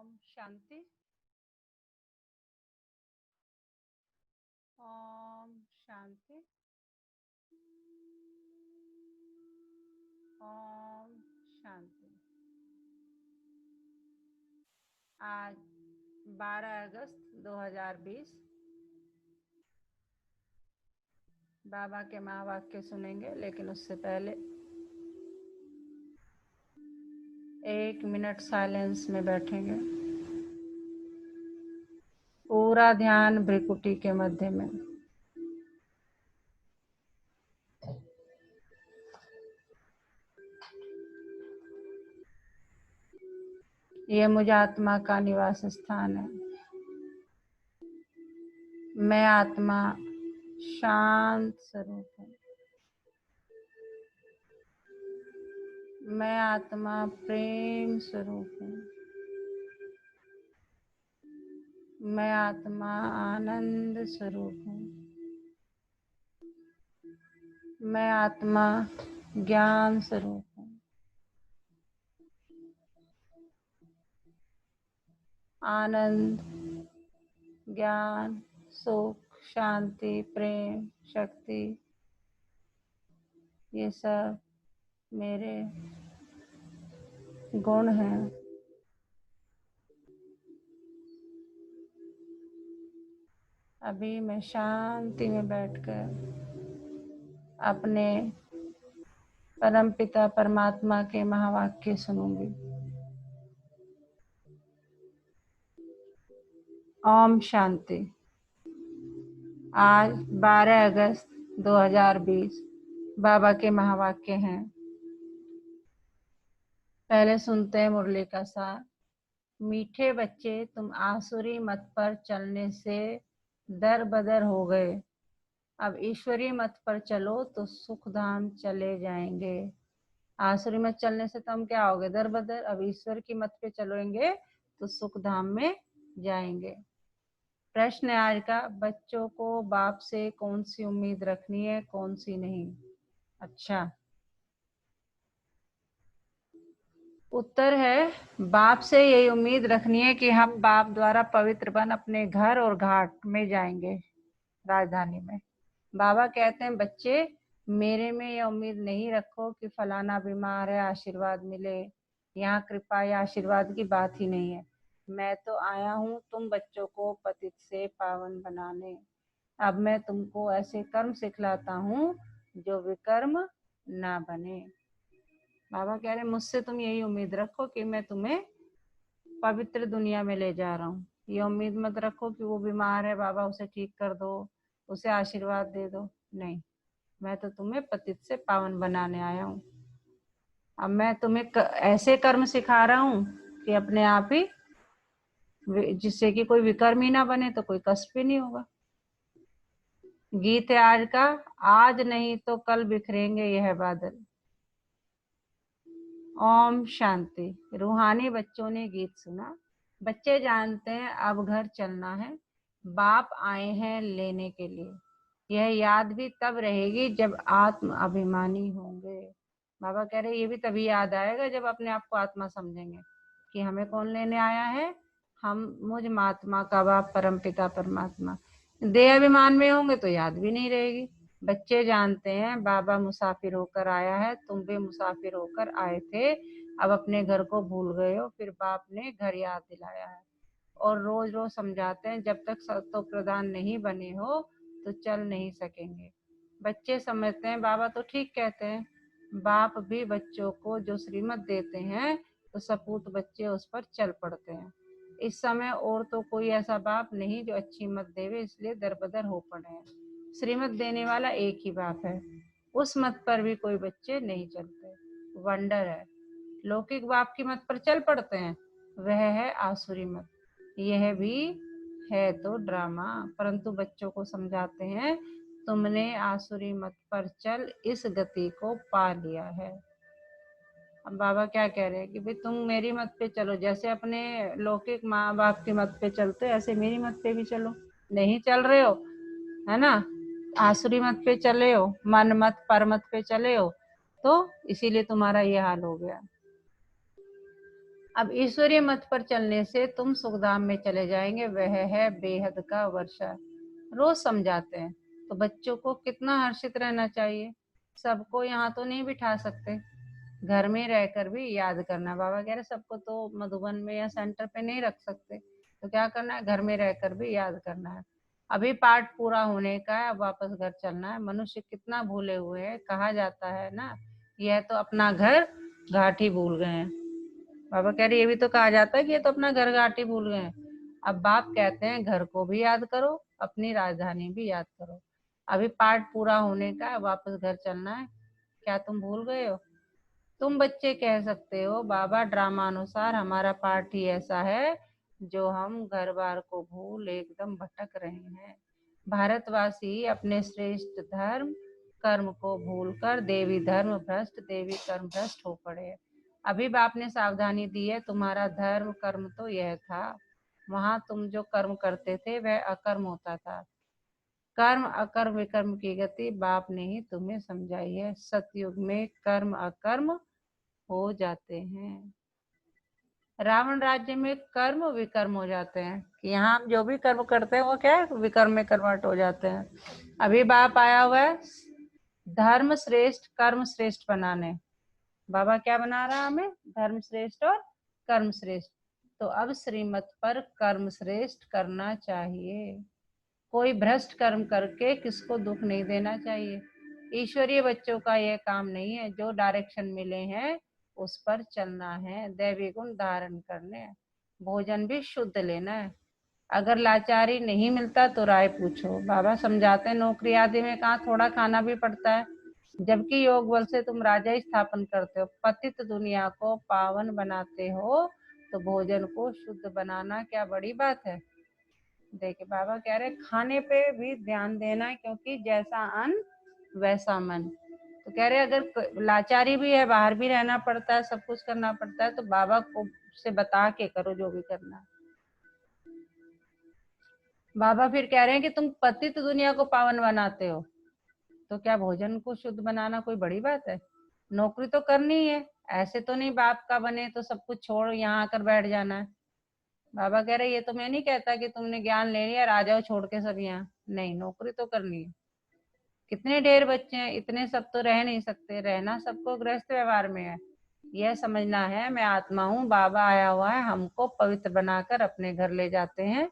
शांति। ओम शांति। ओम शांति। आज 12 अगस्त 2020 बाबा के महावाक्य सुनेंगे, लेकिन उससे पहले 1 मिनट साइलेंस में बैठेंगे। पूरा ध्यान भ्रिकुटी के मध्य में। ये मुझ आत्मा का निवास स्थान है। मैं आत्मा शांत स्वरूप हूँ। मैं आत्मा प्रेम स्वरूप हूँ। मैं आत्मा आनंद स्वरूप हूँ। मैं आत्मा ज्ञान स्वरूप हूँ। आनंद, ज्ञान, सुख, शांति, प्रेम, शक्ति, ये सब मेरे गुण हैं। अभी मैं शांति में बैठकर अपने परमपिता परमात्मा के महावाक्य सुनूंगी। ओम शांति। आज 12 अगस्त 2020 बाबा के महावाक्य हैं। पहले सुनते हैं मुरली का सार। मीठे बच्चे, तुम आसुरी मत पर चलने से दर बदर हो गए। अब ईश्वरी मत पर चलो तो सुख धाम चले जाएंगे। आसुरी मत चलने से तुम क्या होगे? दर बदर। अब ईश्वर की मत पे चलोगे तो सुख धाम में जाएंगे। प्रश्न है आज का, बच्चों को बाप से कौन सी उम्मीद रखनी है, कौन सी नहीं? अच्छा, उत्तर है बाप से यही उम्मीद रखनी है कि हम बाप द्वारा पवित्र बन अपने घर और घाट में जाएंगे, राजधानी में। बाबा कहते हैं बच्चे, मेरे में यह उम्मीद नहीं रखो कि फलाना बीमार है आशीर्वाद मिले। यहाँ कृपा या आशीर्वाद की बात ही नहीं है। मैं तो आया हूँ तुम बच्चों को पतित से पावन बनाने। अब मैं तुमको ऐसे कर्म सिखलाता हूँ जो विकर्म ना बने। बाबा कह रहे मुझसे तुम यही उम्मीद रखो कि मैं तुम्हें पवित्र दुनिया में ले जा रहा हूँ। ये उम्मीद मत रखो कि वो बीमार है, बाबा उसे ठीक कर दो, उसे आशीर्वाद दे दो। नहीं, मैं तो तुम्हें पतित से पावन बनाने आया हूँ। अब मैं तुम्हें ऐसे कर्म सिखा रहा हूँ कि अपने आप ही, जिससे कि कोई विकर्म ही ना बने, तो कोई कष्ट भी नहीं होगा। गीत है आज का, आज नहीं तो कल बिखरेंगे यह बादल। ओम शांति। रूहानी बच्चों ने गीत सुना। बच्चे जानते हैं अब घर चलना है, बाप आए हैं लेने के लिए। यह याद भी तब रहेगी जब आत्म अभिमानी होंगे। बाबा कह रहे ये भी तभी याद आएगा जब अपने आप को आत्मा समझेंगे कि हमें कौन लेने आया है। हम मुझ महात्मा का बाप परमपिता परमात्मा। देह अभिमान में होंगे तो याद भी नहीं रहेगी। बच्चे जानते हैं बाबा मुसाफिर होकर आया है, तुम भी मुसाफिर होकर आए थे। अब अपने घर को भूल गए हो, फिर बाप ने घर याद दिलाया है और रोज रोज समझाते हैं जब तक सत्व प्रदान नहीं बने हो तो चल नहीं सकेंगे। बच्चे समझते हैं बाबा तो ठीक कहते हैं। बाप भी बच्चों को जो श्रीमत देते हैं तो सपूत बच्चे उस पर चल पड़ते हैं। इस समय और तो कोई ऐसा बाप नहीं जो अच्छी मत देवे, इसलिए दरबदर हो पड़े हैं। श्रीमत देने वाला एक ही बाप है, उस मत पर भी कोई बच्चे नहीं चलते। वंडर है, लौकिक बाप की मत पर चल पड़ते हैं, वह है आसुरी मत। यह भी है तो ड्रामा, परंतु बच्चों को समझाते हैं तुमने आसुरी मत पर चल इस गति को पा लिया है। अब बाबा क्या कह रहे हैं कि भाई तुम मेरी मत पे चलो, जैसे अपने लौकिक माँ बाप की मत पे चलते ऐसे मेरी मत पे भी चलो। नहीं चल रहे हो, है ना, आसुरी मत पे चले हो, मन मत पर मत पे चले हो, तो इसीलिए तुम्हारा ये हाल हो गया। अब ईश्वरीय मत पर चलने से तुम सुखधाम में चले जाएंगे, वह है बेहद का वर्षा। रोज समझाते हैं। तो बच्चों को कितना हर्षित रहना चाहिए। सबको यहाँ तो नहीं बिठा सकते, घर में रहकर भी याद करना। बाबा कह रहे सबको तो मधुबन में या सेंटर पे नहीं रख सकते, तो क्या करना है, घर में रहकर भी याद करना है। अभी पाठ पूरा होने का है, अब वापस घर चलना है। मनुष्य कितना भूले हुए हैं। कहा जाता है ना, यह तो अपना घर घाट ही भूल गए हैं। बाबा कह रहे ये भी तो कहा जाता है कि ये तो अपना घर घाट ही भूल गए हैं। अब बाप कहते हैं घर को भी याद करो, अपनी राजधानी भी याद करो। अभी पाठ पूरा होने का है, वापस घर चलना है। क्या तुम भूल गए हो? तुम बच्चे कह सकते हो बाबा ड्रामा अनुसार हमारा पाठ ही ऐसा है जो हम घर बार को भूल एकदम भटक रहे हैं। भारतवासी अपने श्रेष्ठ धर्म कर्म को भूलकर देवी धर्म भ्रष्ट देवी कर्म भ्रष्ट हो पड़े। अभी बाप ने सावधानी दी है, तुम्हारा धर्म कर्म तो यह था, वहां तुम जो कर्म करते थे वह अकर्म होता था। कर्म अकर्म विकर्म की गति बाप ने ही तुम्हें समझाई है। सतयुग में कर्म अकर्म हो जाते हैं। रावण राज्य में कर्म विकर्म हो जाते हैं कि यहाँ हम जो भी कर्म करते हैं वो क्या है, विकर्म में कन्वर्ट हो जाते हैं। अभी बाप आया हुआ है धर्म श्रेष्ठ कर्म श्रेष्ठ बनाने। बाबा क्या बना रहा है हमें, धर्म श्रेष्ठ और कर्म श्रेष्ठ। तो अब श्रीमत पर कर्म श्रेष्ठ करना चाहिए। कोई भ्रष्ट कर्म करके किसको दुख नहीं देना चाहिए। ईश्वरीय बच्चों का यह काम नहीं है। जो डायरेक्शन मिले हैं उस पर चलना है, दैवी गुण धारण करने हैं, भोजन भी शुद्ध लेना है। अगर लाचारी नहीं मिलता तो राय पूछो। बाबा समझाते हैं नौकरी आदि में कहाँ थोड़ा खाना भी पड़ता है, जबकि योग बल से तुम राजा ही स्थापन करते हो, पतित दुनिया को पावन बनाते हो, तो भोजन को शुद्ध बनाना क्या बड़ी बात है। देखिए बाबा कह रहे खाने पे भी ध्यान देना है, क्योंकि जैसा अन्न वैसा मन। तो कह रहे अगर लाचारी भी है, बाहर भी रहना पड़ता है, सब कुछ करना पड़ता है, तो बाबा को से बता के करो जो भी करना है। बाबा फिर कह रहे हैं कि तुम पतित दुनिया को पावन बनाते हो, तो क्या भोजन को शुद्ध बनाना कोई बड़ी बात है। नौकरी तो करनी है, ऐसे तो नहीं बाप का बने तो सब कुछ छोड़ यहाँ आकर बैठ जाना है। बाबा कह रहे ये तो मैं नहीं कहता कि तुमने ज्ञान ले लिया आ जाओ छोड़ के सब यहाँ, नहीं, नौकरी तो करनी है। कितने ढेर बच्चे हैं, इतने सब तो रह नहीं सकते, रहना सबको गृहस्थ व्यवहार में है। यह समझना है मैं आत्मा हूँ, बाबा आया हुआ है, हमको पवित्र बनाकर अपने घर ले जाते हैं,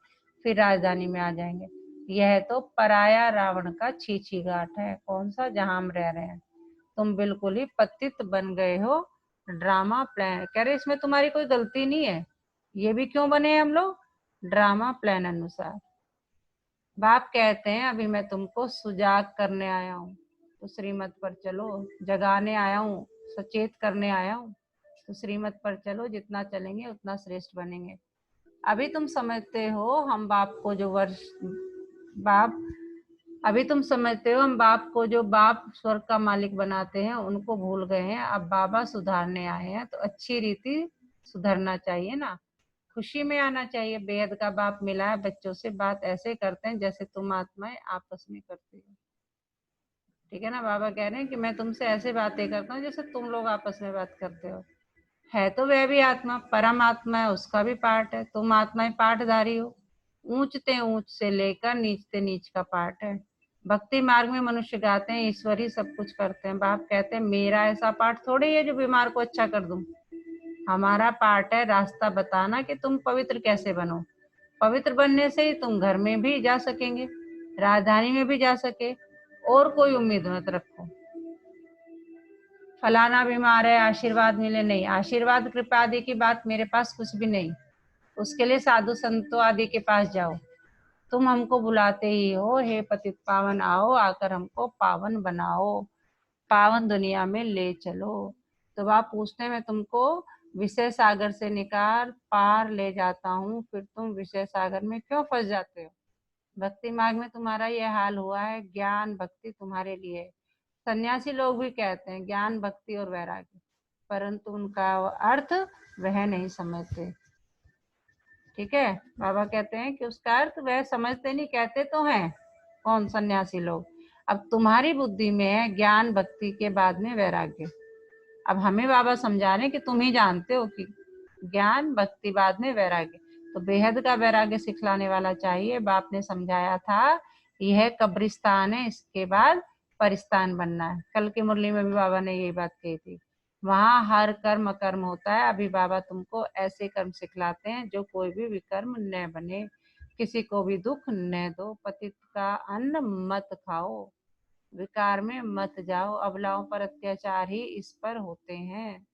फिर राजधानी में आ जाएंगे। यह तो पराया रावण का छीछी घाट है, कौन सा, जहां हम रह रहे हैं। तुम बिल्कुल ही पतित बन गए हो। ड्रामा प्लान कह रहे इसमें तुम्हारी कोई गलती नहीं है। ये भी क्यों बने हम लोग, ड्रामा प्लान अनुसार। बाप कहते हैं अभी मैं तुमको सुजाग करने आया हूँ, तो श्रीमत पर चलो। जगाने आया हूँ, सचेत करने आया हूँ, तो श्रीमत पर चलो। जितना चलेंगे उतना श्रेष्ठ बनेंगे। अभी तुम समझते हो हम बाप को जो वर्ष बाप अभी तुम समझते हो हम बाप को जो बाप स्वर्ग का मालिक बनाते हैं उनको भूल गए हैं। अब बाबा सुधारने आए हैं, तो अच्छी रीति सुधरना चाहिए ना, खुशी में आना चाहिए। बेहद का बाप मिला है, बच्चों से बात ऐसे करते हैं जैसे तुम आत्माएं आपस में करती हो। ठीक है ना, बाबा कह रहे हैं कि मैं तुमसे ऐसे बातें करता हूँ जैसे तुम लोग आपस में बात करते हो। है तो वह भी आत्मा, परम आत्मा है, उसका भी पार्ट है। तुम आत्माएं पाठधारी हो, ऊंचते ऊंच से लेकर नीचते नीच का पार्ट है। भक्ति मार्ग में मनुष्य गाते हैं ईश्वर ही सब कुछ करते हैं। बाप कहते हैं मेरा ऐसा पाठ थोड़ी है जो बीमार को अच्छा कर दूं। हमारा पार्ट है रास्ता बताना कि तुम पवित्र कैसे बनो। पवित्र बनने से ही तुम घर में भी जा सकेंगे, राजधानी में भी जा सके। और कोई उम्मीद मत रखो फलाना बीमार है आशीर्वाद मिले, नहीं, आशीर्वाद कृपा आदि की बात मेरे पास कुछ भी नहीं। उसके लिए साधु संतों आदि के पास जाओ। तुम हमको बुलाते ही हो, हे पतित पावन आओ, आकर हमको पावन बनाओ, पावन दुनिया में ले चलो। तो आप पूछते हैं मैं तुमको विषय सागर से निकाल पार ले जाता हूँ, फिर तुम विषय सागर में क्यों फंस जाते हो। भक्ति मार्ग में तुम्हारा यह हाल हुआ है, ज्ञान भक्ति तुम्हारे लिए। सन्यासी लोग भी कहते हैं ज्ञान भक्ति और वैराग्य, परंतु उनका अर्थ वह नहीं समझते। ठीक है, बाबा कहते हैं कि उसका अर्थ वह समझते नहीं, कहते तो हैं कौन, सन्यासी लोग। अब तुम्हारी बुद्धि में है ज्ञान भक्ति के बाद में वैराग्य। अब हमें बाबा समझा रहे कि तुम ही जानते हो कि ज्ञान, भक्ति बाद में वैराग्य। तो बेहद का वैराग्य सिखलाने वाला चाहिए। बाप ने समझाया था यह कब्रिस्तान है, इसके बाद परिस्तान बनना है। कल की मुरली में भी बाबा ने यही बात कही थी। वहां हर कर्म अकर्म होता है। अभी बाबा तुमको ऐसे कर्म सिखलाते हैं जो कोई भी विकर्म न बने, किसी को भी दुख न दो, पतित का अन्न मत खाओ, विकार में मत जाओ, अबलाओं पर अत्याचार ही इस पर होते हैं।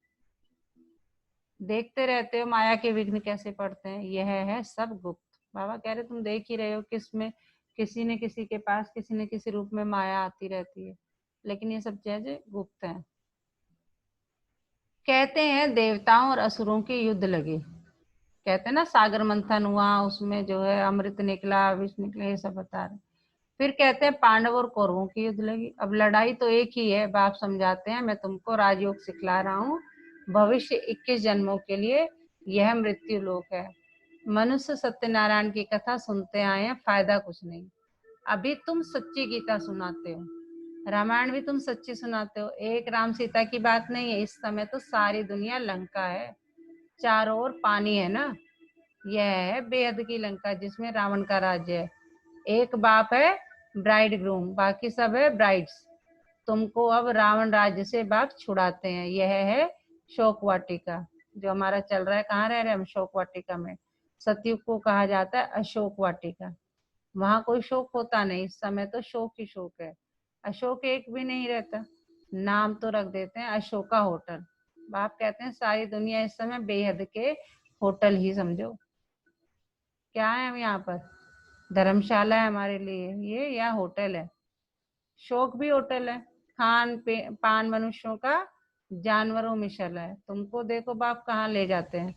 देखते रहते हो माया के विघ्न कैसे पड़ते हैं, यह है सब गुप्त। बाबा कह रहे तुम देख ही रहे हो किसमें किसी न किसी के पास किसी न किसी रूप में माया आती रहती है, लेकिन ये सब चीजें गुप्त हैं। कहते हैं देवताओं और असुरों के युद्ध लगे, कहते हैं ना सागर मंथन हुआ, उसमें जो है अमृत निकला, विष निकले, ये सब बता रहे। फिर कहते हैं पांडव और कौरवों की युद्ध लगी। अब लड़ाई तो एक ही है। बाप समझाते हैं मैं तुमको राजयोग सिखला रहा हूँ, भविष्य 21 जन्मों के लिए यह मृत्यु लोक है। मनुष्य सत्यनारायण की कथा सुनते आए हैं, फायदा कुछ नहीं। अभी तुम सच्ची गीता सुनाते हो, रामायण भी तुम सच्ची सुनाते हो। एक राम सीता की बात नहीं है। इस समय तो सारी दुनिया लंका है, चारों ओर पानी है ना। यह है बेहद की लंका जिसमें रावण का राज्य है। एक बाप है ब्राइड ग्रूम, बाकी सब है ब्राइड्स। तुमको अब रावण राज्य से बाप छुड़ाते हैं। यह है शोक वाटिका जो हमारा चल रहा है। कहाँ रह रहे हम? शोक वाटिका में। सतयुग को कहा जाता है अशोक वाटिका। वहां कोई शोक होता नहीं, इस समय तो शोक ही शोक है। अशोक एक भी नहीं रहता, नाम तो रख देते हैं अशोका होटल। बाप कहते हैं सारी दुनिया इस समय बेहद के होटल ही समझो। क्या है हम यहाँ पर? धर्मशाला है हमारे लिए ये, या होटल है। शोक भी होटल है। पान मनुष्यों का, जानवरों में शल है। तुमको देखो बाप कहाँ ले जाते हैं।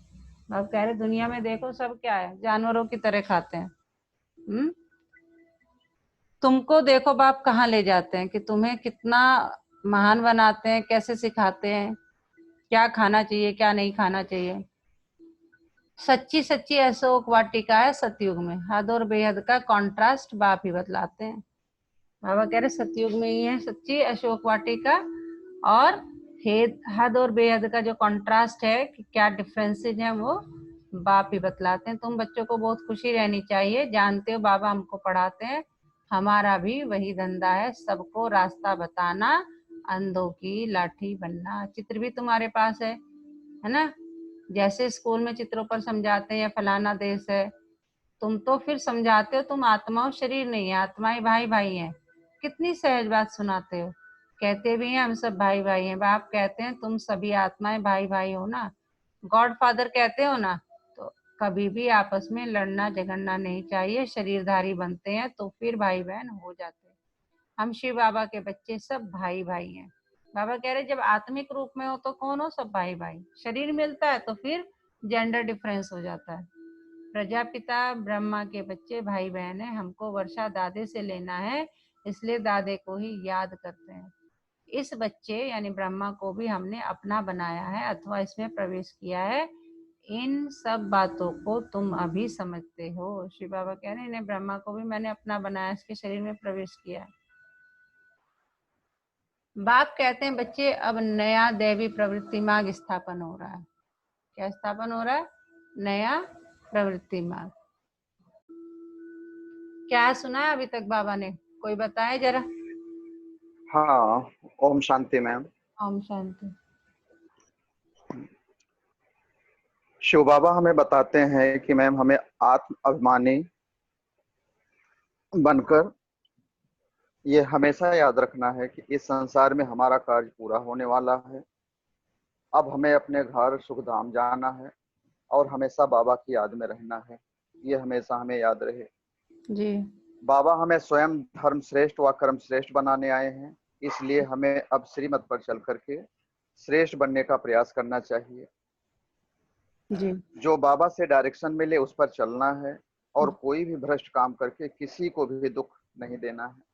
बाप कह रहे दुनिया में देखो सब क्या है, जानवरों की तरह खाते हैं। तुमको देखो बाप कहाँ ले जाते हैं, कि तुम्हें कितना महान बनाते हैं, कैसे सिखाते हैं क्या खाना चाहिए क्या नहीं खाना चाहिए। सच्ची सच्ची अशोक वाटिका है सतयुग में। हद और बेहद का कॉन्ट्रास्ट बाप ही बतलाते हैं। बाबा कह रहे सतयुग में ही है सच्ची अशोक वाटिका, और हद और बेहद का जो कॉन्ट्रास्ट है कि क्या डिफरेंसेज है वो बाप ही बतलाते हैं। तुम बच्चों को बहुत खुशी रहनी चाहिए। जानते हो बाबा हमको पढ़ाते हैं, हमारा भी वही धंधा है, सबको रास्ता बताना, अंधों की लाठी बनना। चित्र भी तुम्हारे पास है ना। जैसे स्कूल में चित्रों पर समझाते हैं या फलाना देश है, तुम तो फिर समझाते हो तुम आत्मा हो, शरीर नहीं है। आत्माएं भाई भाई हैं। कितनी सहज बात सुनाते हो। कहते भी हैं हम सब भाई भाई हैं। बाप कहते हैं तुम सभी आत्माएं भाई भाई हो ना, गॉड फादर कहते हो ना। तो कभी भी आपस में लड़ना झगड़ना नहीं चाहिए। शरीरधारी बनते हैं तो फिर भाई बहन हो जाते हैं। हम शिव बाबा के बच्चे सब भाई भाई हैं। बाबा कह रहे जब आत्मिक रूप में हो तो कौन हो? सब भाई भाई। शरीर मिलता है तो फिर जेंडर डिफरेंस हो जाता है। प्रजापिता ब्रह्मा के बच्चे भाई बहन है। हमको वर्षा दादे से लेना है, इसलिए दादे को ही याद करते हैं। इस बच्चे यानी ब्रह्मा को भी हमने अपना बनाया है अथवा इसमें प्रवेश किया है। इन सब बातों को तुम अभी समझते हो। शिव बाबा कह रहे हैं इन्हें ब्रह्मा को भी मैंने अपना बनाया, इसके शरीर में प्रवेश किया है। बाप कहते हैं बच्चे अब नया दैवी प्रवृत्ति मार्ग स्थापन हो रहा है। क्या स्थापन हो रहा है? नया प्रवृत्ति मार्ग। क्या सुना है अभी तक बाबा ने? कोई बताए जरा। हाँ, ओम शांति मैम। ओम शांति। शिव बाबा हमें बताते हैं कि मैम हमें आत्म अभिमानी बनकर ये हमेशा याद रखना है कि इस संसार में हमारा कार्य पूरा होने वाला है। अब हमें अपने घर सुखधाम जाना है और हमेशा बाबा की याद में रहना है। ये हमेशा हमें याद रहे। जी। बाबा हमें स्वयं धर्म श्रेष्ठ व कर्म श्रेष्ठ बनाने आए हैं, इसलिए हमें अब श्रीमत पर चल करके श्रेष्ठ बनने का प्रयास करना चाहिए। जी। जो बाबा से डायरेक्शन मिले उस पर चलना है और कोई भी भ्रष्ट काम करके किसी को भी दुख नहीं देना है।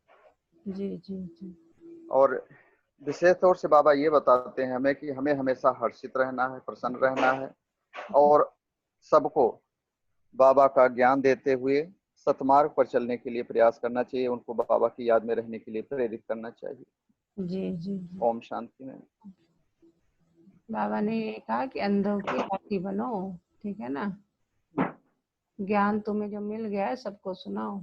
जी जी जी। और विशेष तौर से बाबा ये बताते हैं हमें कि हमें हमेशा हर्षित रहना है, प्रसन्न रहना है और सबको बाबा का ज्ञान देते हुए सतमार्ग पर चलने के लिए प्रयास करना चाहिए। उनको बाबा की याद में रहने के लिए प्रेरित करना चाहिए। जी जी जी। ओम शांति में। बाबा ने ये कहा कि अंधों की आंखें बनो, ठीक है ना। ज्ञान तुम्हें जो मिल गया है सबको सुनाओ।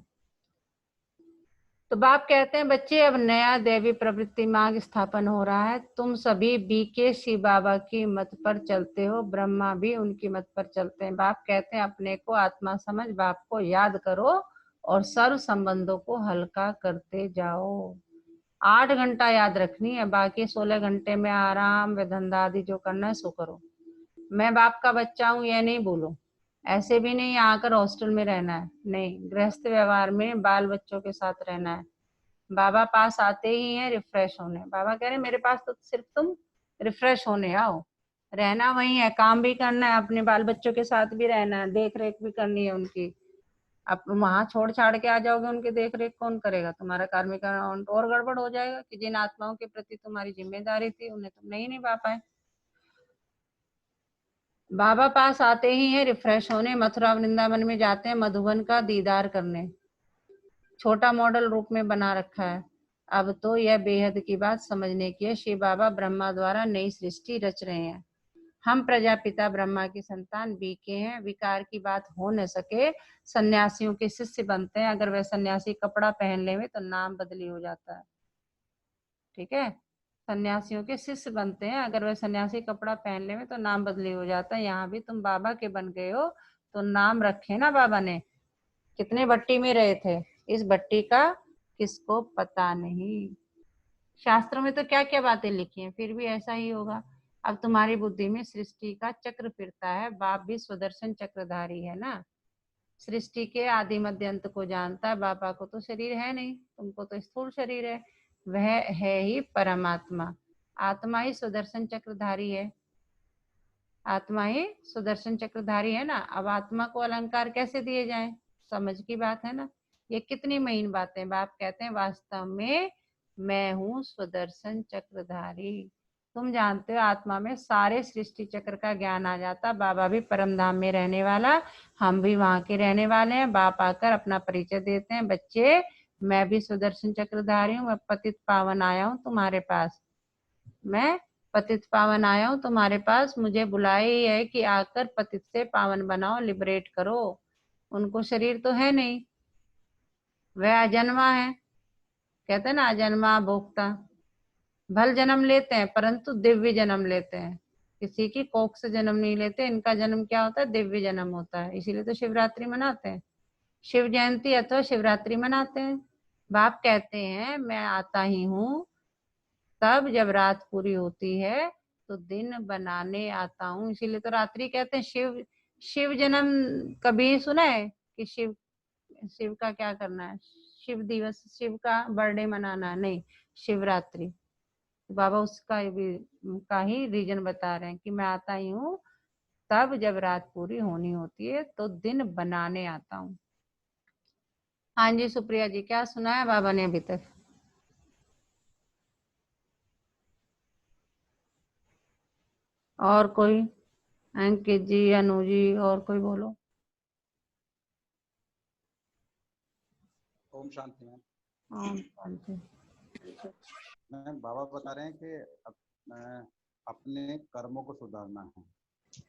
तो बाप कहते हैं बच्चे अब नया दैवी प्रवृत्ति मार्ग स्थापन हो रहा है। तुम सभी बीके शिव बाबा की मत पर चलते हो, ब्रह्मा भी उनकी मत पर चलते हैं। बाप कहते हैं अपने को आत्मा समझ बाप को याद करो और सर्व संबंधों को हल्का करते जाओ। 8 घंटा याद रखनी है, बाकी 16 घंटे में आराम व धंधा आदि जो करना है सो करो। मैं बाप का बच्चा हूँ यह नहीं बोलो। ऐसे भी नहीं आकर हॉस्टल में रहना है, नहीं, गृहस्थ व्यवहार में बाल बच्चों के साथ रहना है। बाबा पास आते ही हैं रिफ्रेश होने। बाबा कह रहे मेरे पास तो सिर्फ तुम रिफ्रेश होने आओ, रहना वही है, काम भी करना है, अपने बाल बच्चों के साथ भी रहना है, देख रेख भी करनी है उनकी। अब वहां छोड़ छाड़ के आ जाओगे, उनकी देख रेख कौन करेगा? तुम्हारा कार्मिक अकाउंट और गड़बड़ हो जाएगा कि जिन आत्माओं के प्रति तुम्हारी जिम्मेदारी थी उन्हें तुम नहीं निभा पाए। बाबा पास आते ही हैं रिफ्रेश होने, मथुरा वृंदावन में जाते हैं मधुबन का दीदार करने। छोटा मॉडल रूप में बना रखा है। अब तो यह बेहद की बात समझने की है, शिव बाबा ब्रह्मा द्वारा नई सृष्टि रच रहे हैं। हम प्रजापिता ब्रह्मा की संतान बीके हैं। विकार की बात हो न सके, सन्यासियों के शिष्य बनते हैं। अगर वह सन्यासी कपड़ा पहन ले तो नाम बदली हो जाता है, ठीक है। सन्यासियों के शिष्य बनते हैं, अगर वह सन्यासी कपड़ा पहन ले तो नाम बदली हो जाता है। यहाँ भी तुम बाबा के बन गए हो तो नाम रखे ना बाबा ने। कितने भट्टी में रहे थे, इस भट्टी का किसको पता नहीं। शास्त्रों में तो क्या क्या बातें लिखी हैं, फिर भी ऐसा ही होगा। अब तुम्हारी बुद्धि में सृष्टि का चक्र फिरता है। बाप भी सुदर्शन चक्रधारी है ना, सृष्टि के आदि मध्य अंत को जानता है। बाबा को तो शरीर है नहीं, तुमको तो स्थूल शरीर है। वह है ही परमात्मा। आत्मा ही सुदर्शन चक्रधारी है, आत्मा ही सुदर्शन चक्रधारी है ना। अब आत्मा को अलंकार कैसे दिए जाए, समझ की बात है ना। ये कितनी महीन बातें। बाप कहते हैं वास्तव में मैं हूँ सुदर्शन चक्रधारी। तुम जानते हो आत्मा में सारे सृष्टि चक्र का ज्ञान आ जाता। बाबा भी परम धाम में रहने वाला, हम भी वहां के रहने वाले हैं। बाप आकर अपना परिचय देते हैं, बच्चे मैं भी सुदर्शन चक्रधारी हूँ, मैं पतित पावन आया हूँ तुम्हारे पास। मैं पतित पावन आया हूँ तुम्हारे पास, मुझे बुलाया ही है कि आकर पतित से पावन बनाओ, लिबरेट करो। उनको शरीर तो है नहीं, वह अजन्मा है। कहते हैं ना अजन्मा भोक्ता। भल जन्म लेते हैं परंतु दिव्य जन्म लेते हैं, किसी की कोख से जन्म नहीं लेते। इनका जन्म क्या होता है, दिव्य जन्म होता है। इसीलिए तो शिवरात्रि मनाते हैं, शिव जयंती अथवा शिवरात्रि मनाते हैं। बाप कहते हैं मैं आता ही हूँ तब जब रात पूरी होती है तो दिन बनाने आता हूँ। इसीलिए तो रात्रि कहते हैं। शिव शिव जन्म कभी सुना है कि शिव शिव का क्या करना है, शिव दिवस, शिव का बर्थडे मनाना है? नहीं, शिवरात्रि। तो बाबा उसका भी का ही रीजन बता रहे हैं कि मैं आता ही हूँ तब जब रात पूरी होनी होती है तो दिन बनाने आता हूँ। हाँ जी सुप्रिया जी, क्या सुना है बाबा ने अभी तक? और कोई? अंकित जी, अनु जी, और कोई बोलो। ओम शांति मैम। ओम शांति। मैम बाबा बता रहे हैं कि अपने कर्मों को सुधारना है।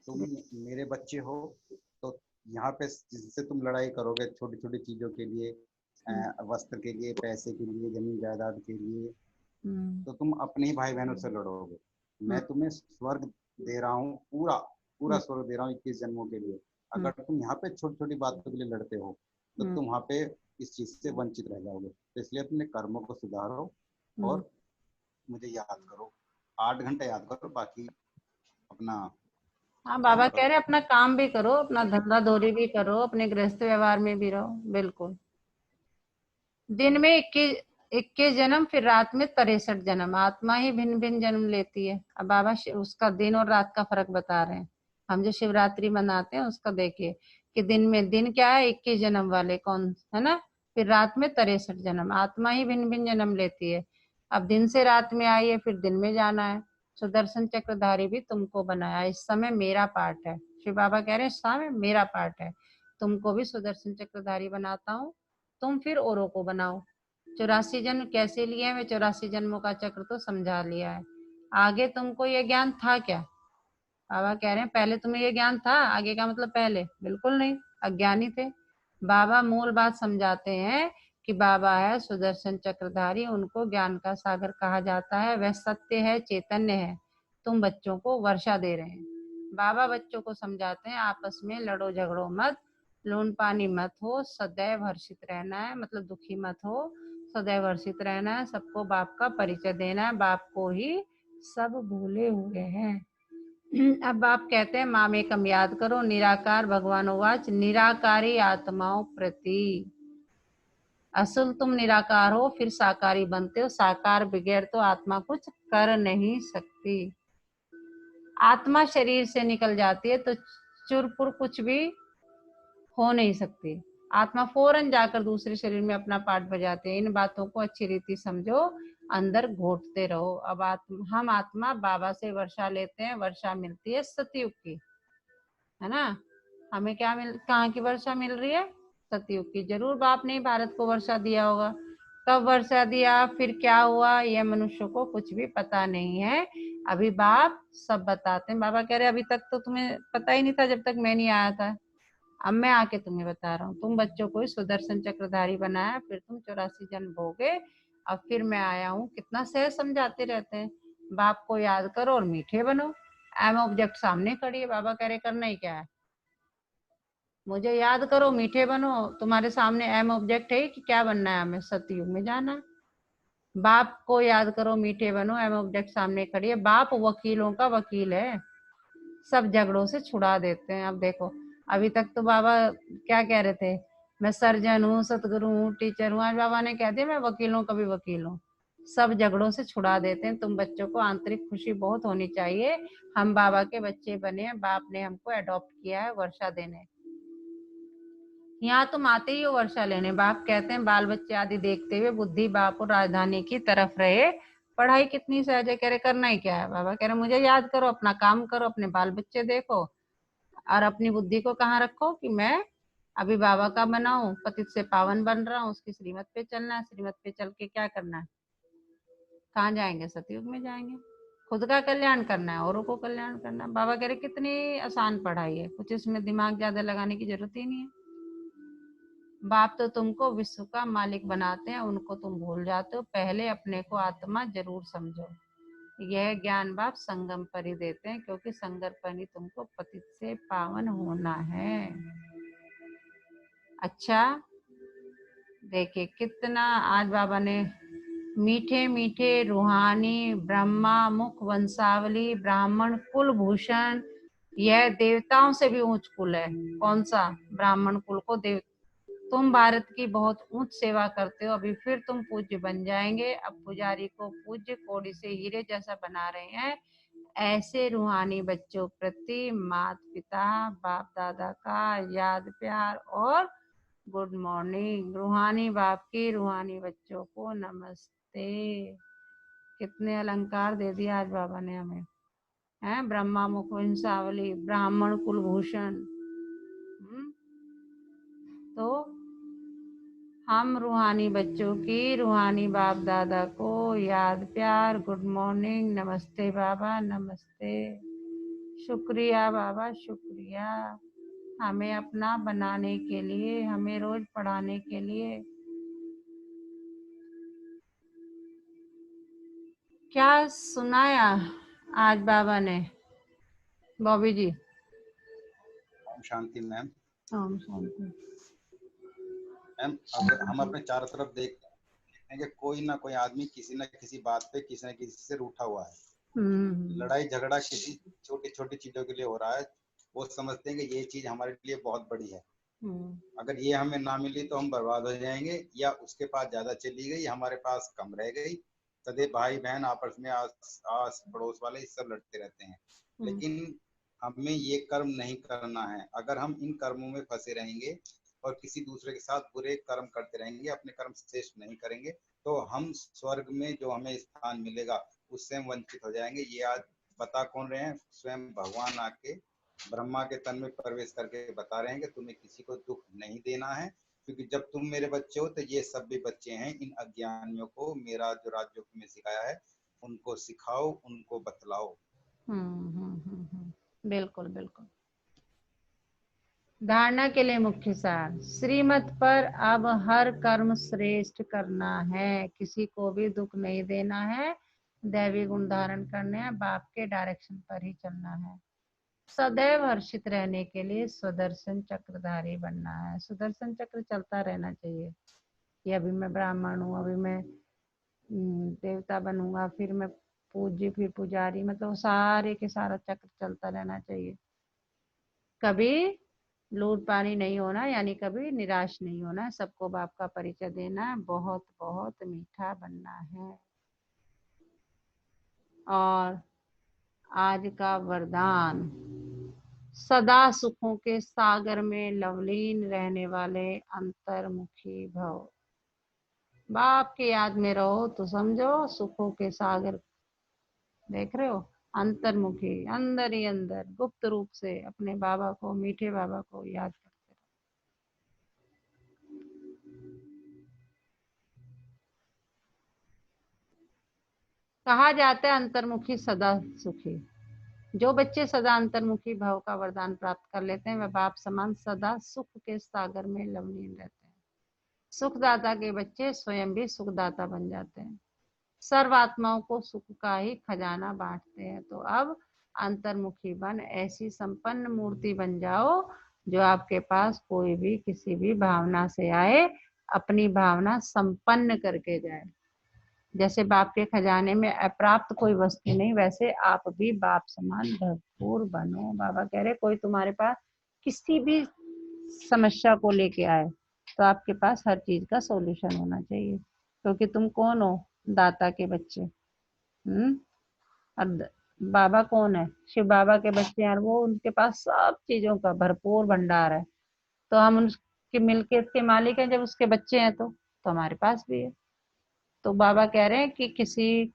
तुम मेरे बच्चे हो तो यहाँ पे जिससे तुम लड़ाई करोगे छोटी छोटी चीजों के लिए, वस्त्र के लिए, पैसे के लिए, जमीन जायदाद के लिए, तो तुम अपने ही भाई बहनों से लड़ोगे। मैं तुम्हें स्वर्ग दे रहा हूँ, पूरा पूरा स्वर्ग दे रहा हूँ 21 जन्मों के लिए। अगर तुम यहाँ पे छोटी छोटी बातों के लिए लड़ते हो तो तुम वहाँ पे इस चीज से वंचित रह जाओगे। तो इसलिए अपने कर्मों को सुधारो और मुझे याद करो। 8 घंटे याद करो, बाकी अपना हाँ बाबा कह रहे अपना काम भी करो, अपना धंधा दौरी भी करो, अपने गृहस्थ व्यवहार में भी रहो। बिल्कुल। दिन में 21 जन्म, फिर रात में 63 जन्म। आत्मा ही भिन्न भिन्न जन्म लेती है। अब बाबा उसका दिन और रात का फर्क बता रहे हैं। हम जो शिवरात्रि मनाते हैं उसका देखिए कि दिन में, दिन क्या है 21 जन्म वाले कौन है ना, फिर रात में 63 जन्म। आत्मा ही भिन्न भिन्न जन्म लेती है। अब दिन से रात में आई है, फिर दिन में जाना है। सुदर्शन चक्रधारी भी तुमको बनाया, इस समय मेरा पार्ट है। शिव बाबा कह रहे हैं इस समय मेरा पार्ट है, तुमको भी सुदर्शन चक्रधारी बनाता हूँ, तुम फिर औरों को बनाओ। 84 जन्म कैसे लिए हैं, वे 84 जन्मों का चक्र तो समझा लिया है। आगे तुमको ये ज्ञान था क्या? बाबा कह रहे हैं पहले तुम्हें ये ज्ञान था, आगे का मतलब पहले बिल्कुल नहीं, अज्ञानी थे। बाबा मूल बात समझाते हैं कि बाबा है सुदर्शन चक्रधारी, उनको ज्ञान का सागर कहा जाता है, वह सत्य है, चैतन्य है। तुम बच्चों को वर्षा दे रहे हैं। बाबा बच्चों को समझाते हैं आपस में लड़ो झगड़ो मत, लून पानी मत हो, सदैव हर्षित रहना है, मतलब दुखी मत हो, सदैव हर्षित रहना है, सबको बाप का परिचय देना है, बाप को ही सब भूले हुए हैं। अब बाप कहते हैं मामेकम याद करो, निराकार भगवानोवाच निराकारी आत्माओं प्रति। असल तुम निराकार हो फिर साकारी बनते हो, साकार बगैर तो आत्मा कुछ कर नहीं सकती। आत्मा शरीर से निकल जाती है तो चुरपुर कुछ भी हो नहीं सकती। आत्मा फौरन जाकर दूसरे शरीर में अपना पार्ट बजाते हैं। इन बातों को अच्छी रीति समझो, अंदर घोटते रहो। अब हम आत्मा बाबा से वर्षा लेते हैं, वर्षा मिलती है सतयुग की, है ना। हमें क्या कहाँ की वर्षा मिल रही है? सतयुग की। जरूर बाप ने भारत को वर्षा दिया होगा, कब वर्षा दिया, फिर क्या हुआ, यह मनुष्य को कुछ भी पता नहीं है। अभी बाप सब बताते हैं। बाबा कह रहे अभी तक तो तुम्हें पता ही नहीं था जब तक मैं नहीं आया था, अब मैं आके तुम्हें बता रहा हूँ। तुम बच्चों को सुदर्शन चक्रधारी बनाया, फिर तुम 84 जन्म भोगे, अब फिर मैं आया हूँ। कितना सहज समझाते रहते हैं। बाप को याद करो और मीठे बनो। एम ऑब्जेक्ट सामने खड़ी है, बाबा कह रहे करना ही क्या है, मुझे याद करो मीठे बनो। तुम्हारे सामने एम ऑब्जेक्ट है कि क्या बनना है, हमें सतयुग में जाना। बाप को याद करो मीठे बनो, एम ऑब्जेक्ट सामने खड़ी है। बाप वकीलों का वकील है, सब झगड़ों से छुड़ा देते हैं। अब देखो, अभी तक तो बाबा क्या कह रहे थे, मैं सर्जन हूँ, सतगुरु हूँ, टीचर हूँ। आज बाबा ने कह दिया मैं वकीलों का भी वकील हूँ। सब झगड़ों से छुड़ा देते हैं। तुम बच्चों को आंतरिक खुशी बहुत होनी चाहिए। हम बाबा के बच्चे बने हैं, बाप ने हमको अडॉप्ट किया है वर्षा देने। यहाँ तुम आते ही हो वर्षा लेने। बाप कहते हैं बाल बच्चे आदि देखते हुए बुद्धि बाप और राजधानी की तरफ रहे। पढ़ाई कितनी सहज है, कह रहे करना ही क्या है। बाबा कह रहे मुझे याद करो, अपना काम करो, अपने बाल बच्चे देखो और अपनी बुद्धि को कहाँ रखो कि मैं अभी बाबा का बना हूँ, पतित से पावन बन रहा हूँ, उसकी श्रीमत पे चलना है। श्रीमत पे चल के क्या करना है, कहाँ जाएंगे, सतयुग में जाएंगे। खुद का कल्याण करना है, औरों को कल्याण करना है। बाबा कह रहे कितनी आसान पढ़ाई है, कुछ इसमें दिमाग ज्यादा लगाने की जरूरत ही नहीं है। बाप तो तुमको विश्व का मालिक बनाते हैं, उनको तुम भूल जाते हो। पहले अपने को आत्मा जरूर समझो। यह ज्ञान बाप संगम पर ही देते हैं, क्योंकि संगम पर ही तुमको पतित से पावन होना है। अच्छा देखिए कितना आज बाबा ने मीठे मीठे रूहानी ब्रह्मा मुख वंशावली ब्राह्मण कुल भूषण, यह देवताओं से भी ऊंच कुल है। कौन सा? ब्राह्मण कुल को देव। तुम भारत की बहुत ऊंच सेवा करते हो, अभी फिर तुम पूज्य बन जाएंगे। अब पुजारी को पूज्य कोड़ी से हीरे जैसा बना रहे हैं। ऐसे रूहानी बच्चों प्रति माता पिता बाप दादा का याद प्यार और गुड मॉर्निंग। रूहानी बाप की रूहानी बच्चों को नमस्ते। कितने अलंकार दे दिया आज बाबा ने हमें, हैं? ब्रह्मा मुख वंशावली ब्राह्मण कुलभूषण। तो हम रूहानी बच्चों की रूहानी बाप दादा को याद प्यार, गुड मॉर्निंग, नमस्ते बाबा नमस्ते। शुक्रिया बाबा शुक्रिया, हमें अपना बनाने के लिए, हमें रोज पढ़ाने के लिए। क्या सुनाया आज बाबा ने बॉबी जी? ओम शांति मैम। ओम शांति। मैम अब हम अपने चारों तरफ देखते हैं कि कोई ना कोई आदमी किसी न किसी बात पे किसी न किसी से रूठा हुआ है। लड़ाई झगड़ा किसी छोटी छोटी चीजों के लिए हो रहा है। वो समझते हैं कि ये चीज हमारे लिए बहुत बड़ी है, अगर ये हमें ना मिली तो हम बर्बाद हो जाएंगे, या उसके पास ज्यादा चली गई हमारे पास कम रह गई। सदैव भाई बहन आपस में आस पड़ोस वाले सब लड़ते रहते हैं। लेकिन हमें ये कर्म नहीं करना है। अगर हम इन कर्मों में फंसे रहेंगे और किसी दूसरे के साथ बुरे कर्म करते रहेंगे, अपने कर्म श्रेष्ठ नहीं करेंगे, तो हम स्वर्ग में जो हमें स्थान मिलेगा उससे हम वंचित हो जाएंगे। ये आज बता कौन रहे हैं? स्वयं भगवान आके ब्रह्मा के तन में प्रवेश करके बता रहे हैं कि तुम्हें किसी को दुख नहीं देना है, क्योंकि जब तुम मेरे बच्चे हो तो ये सब भी बच्चे हैं। इन अज्ञानियों को मेरा जो राजयोग में सिखाया है उनको सिखाओ, उनको बतलाओ। बिल्कुल बिल्कुल। धारणा के लिए मुख्य सार, श्रीमत पर अब हर कर्म श्रेष्ठ करना है, किसी को भी दुख नहीं देना है, दैवी गुण धारण करने हैं, बाप के डायरेक्शन पर ही चलना है। सदैव हर्षित रहने के लिए सुदर्शन चक्रधारी बनना है। सुदर्शन चक्र चलता रहना चाहिए कि अभी मैं ब्राह्मण हूँ, अभी मैं देवता बनूंगा, फिर मैं पूज्य, फिर पुजारी, मतलब सारे के सारा चक्र चलता रहना चाहिए। कभी लूट पानी नहीं होना, यानी कभी निराश नहीं होना, सबको बाप का परिचय देना है, बहुत बहुत मीठा बनना है। और आज का वरदान, सदा सुखों के सागर में लवलीन रहने वाले अंतर्मुखी भव। बाप की याद में रहो तो समझो सुखों के सागर, देख रहे हो, अंतर्मुखी, अंदर ही अंदर गुप्त रूप से अपने बाबा को, मीठे बाबा को याद करते रहो। कहा जाता है अंतर्मुखी सदा सुखी। जो बच्चे सदा अंतर्मुखी भाव का वरदान प्राप्त कर लेते हैं, वह बाप समान सदा सुख के सागर में लवलीन रहते हैं। सुखदाता के बच्चे स्वयं भी सुखदाता बन जाते हैं, सर्व आत्माओं को सुख का ही खजाना बांटते हैं। तो अब अंतर्मुखी बन ऐसी संपन्न मूर्ति बन जाओ, जो आपके पास कोई भी किसी भी भावना से आए, अपनी भावना संपन्न करके जाए। जैसे बाप के खजाने में अप्राप्त कोई वस्तु नहीं, वैसे आप भी बाप समान भरपूर बनो। बाबा कह रहे कोई तुम्हारे पास किसी भी समस्या को लेके आए तो आपके पास हर चीज का सॉल्यूशन होना चाहिए, क्योंकि तुम कौन हो, दाता के बच्चे। और बाबा कौन है, शिव बाबा के बच्चे यार, वो उनके पास सब चीजों का भरपूर भंडार है। तो हम उनके मिल्कियत के मालिक हैं, जब उसके बच्चे हैं तो हमारे पास भी है। तो बाबा कह रहे हैं कि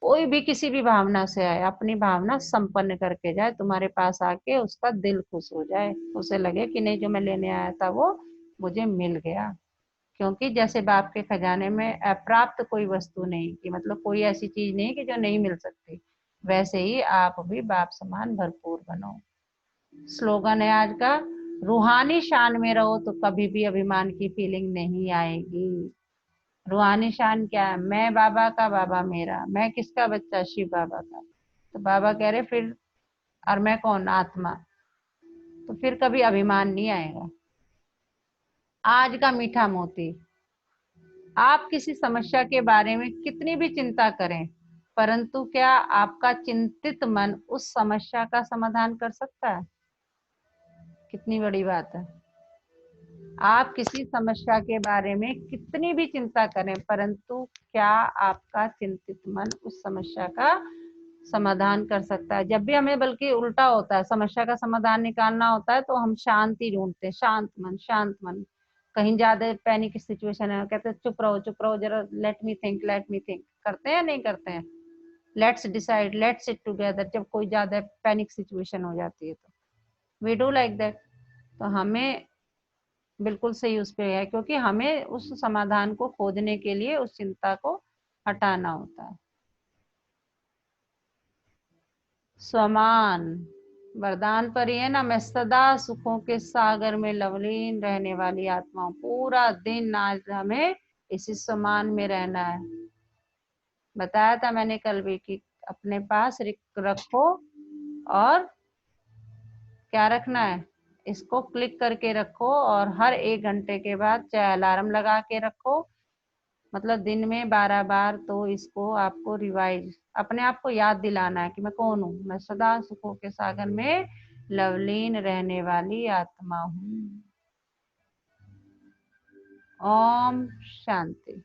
कोई भी किसी भी भावना से आए, अपनी भावना संपन्न करके जाए, तुम्हारे पास आके उसका दिल खुश हो जाए, उसे लगे कि नहीं, जो मैं लेने आया था वो मुझे मिल गया। क्योंकि जैसे बाप के खजाने में अप्राप्त कोई वस्तु नहीं, कि मतलब कोई ऐसी चीज नहीं कि जो नहीं मिल सकती, वैसे ही आप भी बाप समान भरपूर बनो। स्लोगन है आज का, रूहानी शान में रहो तो कभी भी अभिमान की फीलिंग नहीं आएगी। रूहानी शान क्या है, मैं बाबा का, बाबा मेरा, मैं किसका बच्चा, शिव बाबा का। तो बाबा कह रहे फिर, और मैं कौन, आत्मा, तो फिर कभी अभिमान नहीं आएगा। आज का मीठा मोती, आप किसी समस्या के बारे में कितनी भी चिंता करें, परंतु क्या आपका चिंतित मन उस समस्या का समाधान कर सकता है? कितनी बड़ी बात है। आप किसी समस्या के बारे में कितनी भी चिंता करें, परंतु क्या आपका चिंतित मन उस समस्या का समाधान कर सकता है? जब भी हमें बल्कि उल्टा होता है, समस्या का समाधान निकालना होता है तो हम शांति ढूंढते हैं, शांत मन, शांत मन। कहीं ज्यादा पैनिक सिचुएशन है, कहते हैं चुप रहो जरा, लेट मी थिंक, करते हैं नहीं करते हैं, let's decide, let's sit together, जब कोई ज्यादा पैनिक सिचुएशन हो जाती है तो वी डू लाइक दैट। तो हमें बिल्कुल सही उस पे है, क्योंकि हमें उस समाधान को खोजने के लिए उस चिंता को हटाना होता है। स्वमान वरदान पर ही है ना, मैं सदा सुखों के सागर में लवलीन रहने वाली आत्मा हूँ। पूरा दिन आज हमें इसी समान में रहना है। बताया था मैंने कल भी कि अपने पास रखो, और क्या रखना है, इसको क्लिक करके रखो, और हर 1 घंटे के बाद चाहे अलार्म लगा के रखो, मतलब दिन में 12 बार, तो इसको आपको रिवाइज, अपने आप को याद दिलाना है कि मैं कौन हूँ, मैं सदा सुखों के सागर में लवलीन रहने वाली आत्मा हूँ। ओम शांति।